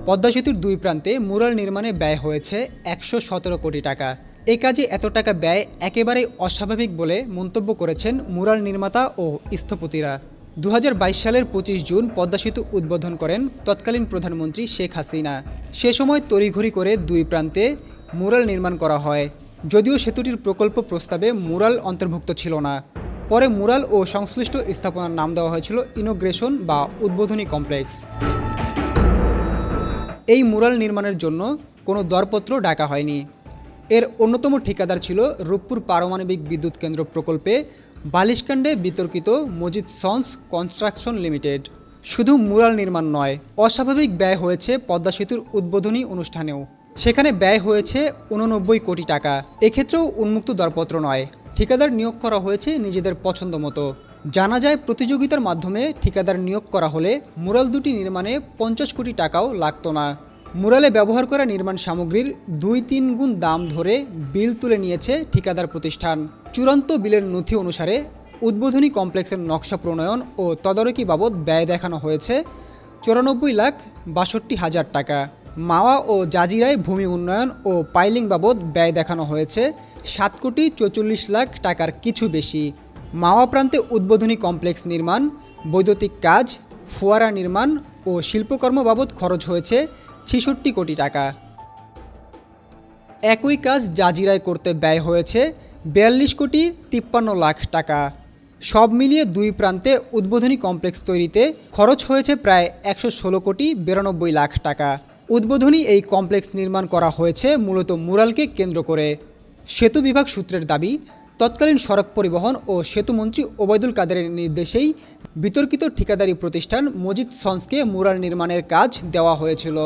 পদ্মা সেতুর দুই প্রান্তে মুরাল নির্মাণে ব্যয় হয়েছে ১১৭ কোটি টাকা। এ কাজে এত টাকা ব্যয় একেবারেই অস্বাভাবিক বলে মন্তব্য করেছেন মুরাল নির্মাতা ও স্থপতিরা। ২০২২ সালের ২৫ জুন পদ্মা সেতু উদ্বোধন করেন তৎকালীন প্রধানমন্ত্রী শেখ হাসিনা। সে সময় তড়িঘড়ি করে দুই প্রান্তে মুরাল নির্মাণ করা হয়, যদিও সেতুটির প্রকল্প প্রস্তাবে মুরাল অন্তর্ভুক্ত ছিল না। পরে মুরাল ও সংশ্লিষ্ট স্থাপনার নাম দেওয়া হয়েছিল ইনোগ্রেশন বা উদ্বোধনী কমপ্লেক্স। এই মুরাল নির্মাণের জন্য কোনো দরপত্র ডাকা হয়নি। এর অন্যতম ঠিকাদার ছিল রূপপুর পারমাণবিক বিদ্যুৎ কেন্দ্র প্রকল্পে বালিশকাণ্ডে বিতর্কিত মজিদ সন্স কনস্ট্রাকশন লিমিটেড। শুধু মুরাল নির্মাণ নয়, অস্বাভাবিক ব্যয় হয়েছে পদ্মা সেতুর উদ্বোধনী অনুষ্ঠানেও। সেখানে ব্যয় হয়েছে ৮৯ কোটি টাকা। এক্ষেত্রেও উন্মুক্ত দরপত্র নয়, ঠিকাদার নিয়োগ করা হয়েছে নিজেদের পছন্দ মতো। জানা যায়, প্রতিযোগিতার মাধ্যমে ঠিকাদার নিয়োগ করা হলে মুরাল দুটি নির্মাণে ৫০ কোটি টাকাও লাগতো না। মুরালে ব্যবহার করা নির্মাণ সামগ্রীর ২-৩ গুণ দাম ধরে বিল তুলে নিয়েছে ঠিকাদার প্রতিষ্ঠান। চূড়ান্ত বিলের নথি অনুসারে উদ্বোধনী কমপ্লেক্সের নকশা প্রণয়ন ও তদারকি বাবদ ব্যয় দেখানো হয়েছে ৯৪,৬২,০০০ টাকা। মাওয়া ও জাজিরায় ভূমি উন্নয়ন ও পাইলিং বাবদ ব্যয় দেখানো হয়েছে ৭,৪৪,০০,০০০ টাকার কিছু বেশি। মাওয়া প্রান্তে উদ্বোধনী কমপ্লেক্স নির্মাণ, বৈদ্যুতিক কাজ, ফোয়ারা নির্মাণ ও শিল্পকর্ম বাবদ খরচ হয়েছে ৬৬ কোটি টাকা। একই কাজ জাজিরায় করতে ব্যয় হয়েছে ৪২,৫৩,০০,০০০ টাকা। সব মিলিয়ে দুই প্রান্তে উদ্বোধনী কমপ্লেক্স তৈরিতে খরচ হয়েছে প্রায় ১১৬,৯২,০০,০০০ টাকা। উদ্বোধনী এই কমপ্লেক্স নির্মাণ করা হয়েছে মূলত মুরালকে কেন্দ্র করে। সেতু বিভাগ সূত্রের দাবি, তৎকালীন সড়ক পরিবহন ও সেতুমন্ত্রী ওবায়দুল কাদেরের নির্দেশেই বিতর্কিত ঠিকাদারি প্রতিষ্ঠান মজিদ সন্সকে মুরাল নির্মাণের কাজ দেওয়া হয়েছিল।